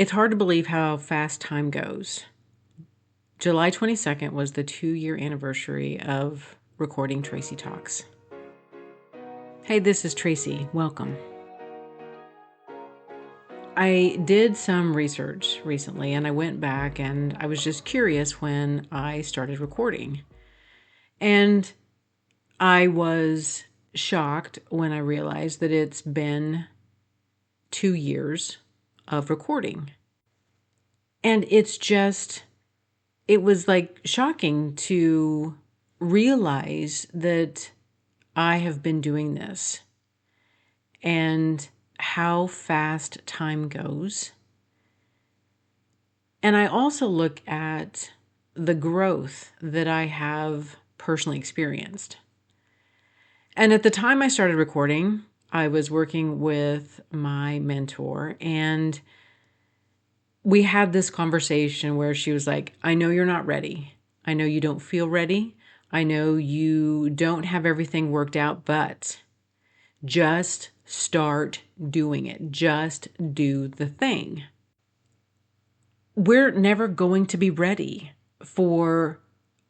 It's hard to believe how fast time goes. July 22nd was the 2-year anniversary of recording Tracy Talks. Hey, this is Tracy. Welcome. I did some research recently and I went back and I was just curious when I started recording. And I was shocked when I realized that it's been 2 years of recording. And it was like shocking to realize that I have been doing this and how fast time goes. And I also look at the growth that I have personally experienced. And at the time I started recording, I was working with my mentor, and we had this conversation where she was like, I know you're not ready. I know you don't feel ready. I know you don't have everything worked out, but just start doing it. Just do the thing. We're never going to be ready for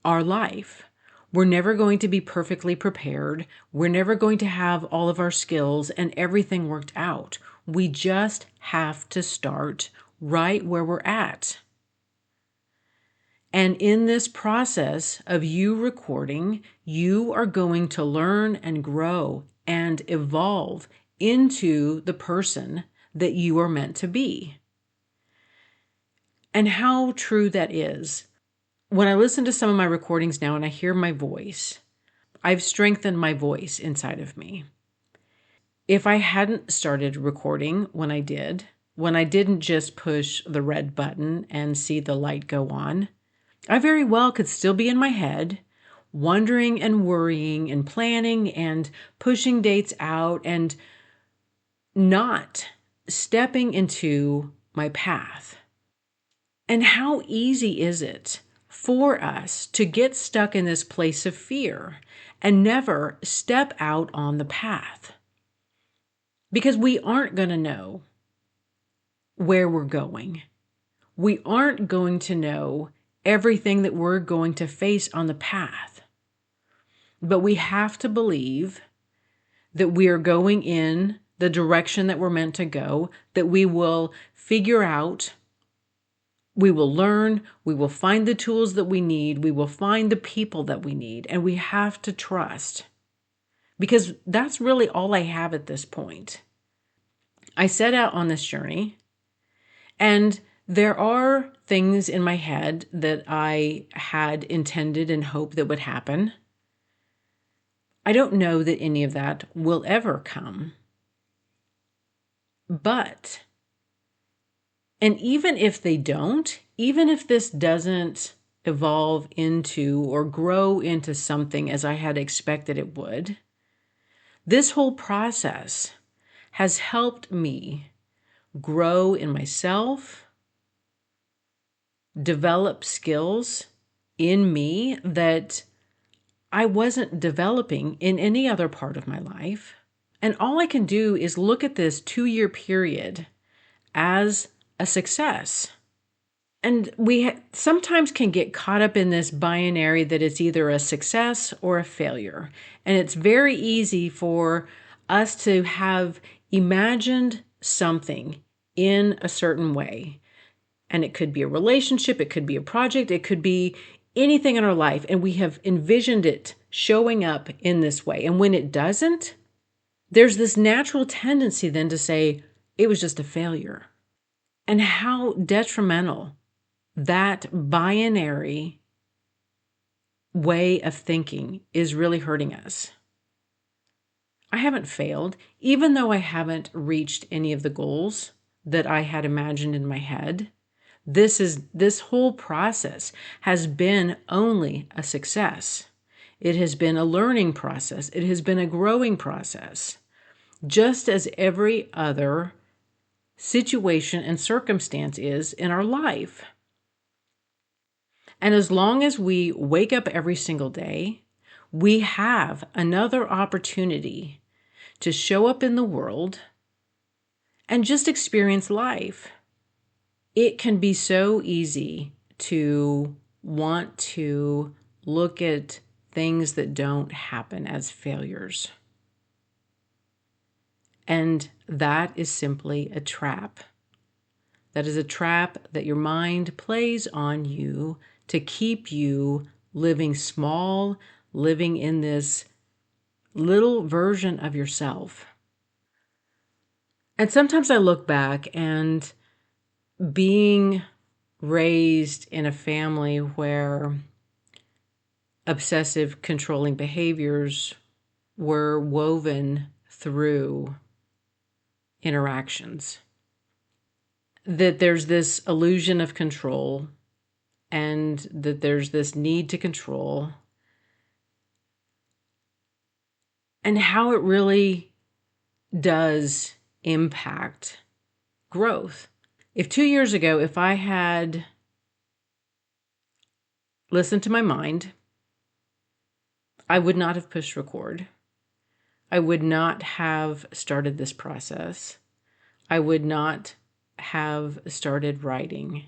our life. We're never going to be perfectly prepared. We're never going to have all of our skills and everything worked out. We just have to start right where we're at. And in this process of you recording, you are going to learn and grow and evolve into the person that you are meant to be. And how true that is. When I listen to some of my recordings now and I hear my voice, I've strengthened my voice inside of me. If I hadn't started recording when I didn't just push the red button and see the light go on, I very well could still be in my head, wondering and worrying and planning and pushing dates out and not stepping into my path. And how easy is it for us to get stuck in this place of fear and never step out on the path? Because we aren't going to know where we're going. We aren't going to know everything that we're going to face on the path. But we have to believe that we are going in the direction that we're meant to go, that we will figure out, we will learn, we will find the tools that we need, we will find the people that we need, and we have to trust. Because that's really all I have at this point. I set out on this journey, and there are things in my head that I had intended and hoped that would happen. I don't know that any of that will ever come. But, and even if they don't, even if this doesn't evolve into or grow into something as I had expected it would, this whole process has helped me grow in myself, develop skills in me that I wasn't developing in any other part of my life. And all I can do is look at this 2-year period as a success. And we sometimes can get caught up in this binary that it's either a success or a failure. And it's very easy for us to have imagined something in a certain way. And it could be a relationship, it could be a project, it could be anything in our life. And we have envisioned it showing up in this way. And when it doesn't, there's this natural tendency then to say, it was just a failure. And how detrimental that binary way of thinking is really hurting us. I haven't failed, even though I haven't reached any of the goals that I had imagined in my head. This whole process has been only a success. It has been a learning process. It has been a growing process, just as every other situation and circumstance is in our life. And as long as we wake up every single day, we have another opportunity to show up in the world and just experience life. it can be so easy to want to look at things that don't happen as failures. And that is simply a trap. That is a trap that your mind plays on you to keep you living small, living in this little version of yourself. And sometimes I look back, and being raised in a family where obsessive controlling behaviors were woven through interactions, that there's this illusion of control, and that there's this need to control, and how it really does impact growth. If 2 years ago, if I had listened to my mind, I would not have pushed record. I would not have started this process. I would not have started writing.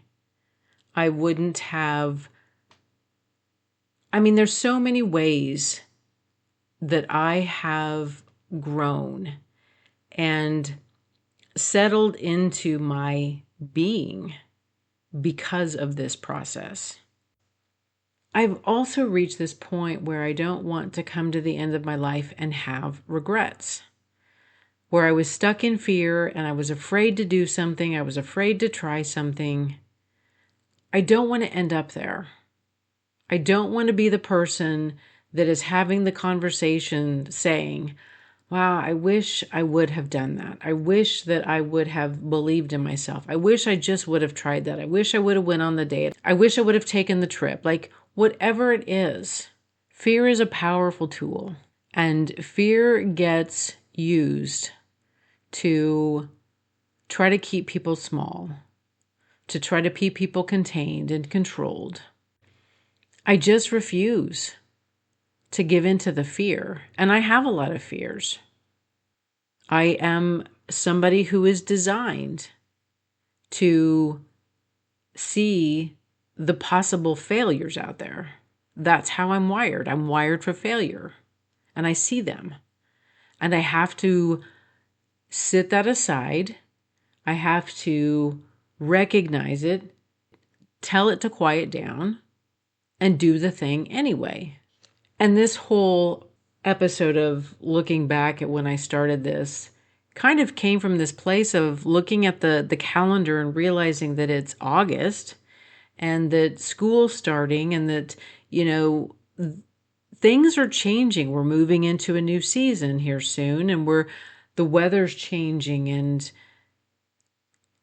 I wouldn't have. There's so many ways that I have grown and settled into my being because of this process. I've also reached this point where I don't want to come to the end of my life and have regrets, where I was stuck in fear and I was afraid to do something. I was afraid to try something. I don't want to end up there. I don't want to be the person that is having the conversation saying, wow, I wish I would have done that. I wish that I would have believed in myself. I wish I just would have tried that. I wish I would have went on the date. I wish I would have taken the trip. Like, whatever it is, fear is a powerful tool, and fear gets used to try to keep people small, to try to keep people contained and controlled. I just refuse to give in to the fear. And I have a lot of fears. I am somebody who is designed to see the possible failures out there. That's how I'm wired. I'm wired for failure. And I see them. And I have to sit that aside. I have to recognize it, tell it to quiet down, and do the thing anyway. And this whole episode of looking back at when I started this kind of came from this place of looking at the calendar and realizing that it's August and that school's starting and that, things are changing. We're moving into a new season here soon, and the weather's changing,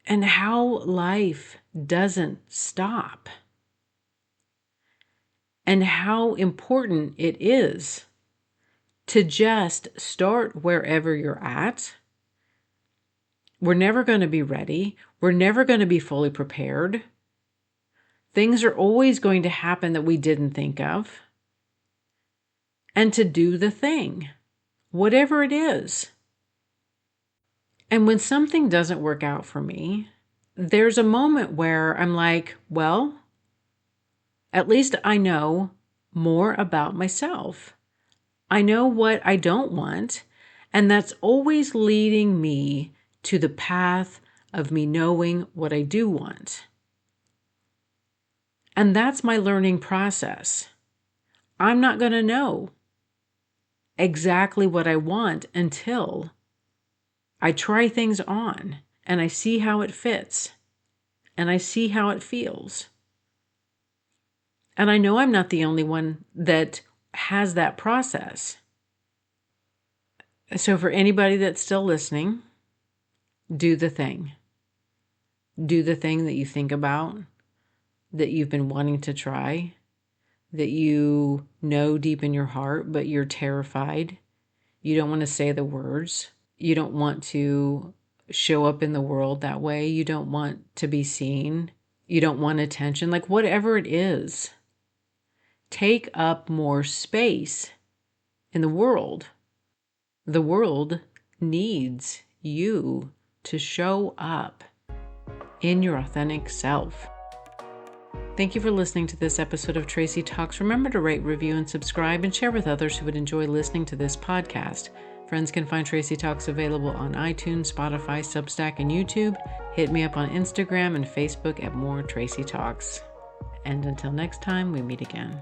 and how life doesn't stop. And how important it is to just start wherever you're at. We're never going to be ready. We're never going to be fully prepared. Things are always going to happen that we didn't think of. And to do the thing, whatever it is. And when something doesn't work out for me, there's a moment where I'm like, well, at least I know more about myself. I know what I don't want, and that's always leading me to the path of me knowing what I do want. And that's my learning process. I'm not going to know exactly what I want until I try things on and I see how it fits and I see how it feels. And I know I'm not the only one that has that process. So for anybody that's still listening, do the thing. Do the thing that you think about, that you've been wanting to try, that you know deep in your heart, but you're terrified. You don't want to say the words. You don't want to show up in the world that way. You don't want to be seen. You don't want attention. Like, whatever it is. Take up more space in the world. The world needs you to show up in your authentic self. Thank you for listening to this episode of Tracy Talks. Remember to rate, review, and subscribe, and share with others who would enjoy listening to this podcast. Friends can find Tracy Talks available on iTunes, Spotify, Substack, and YouTube. Hit me up on Instagram and Facebook at More Tracy Talks. And until next time, we meet again.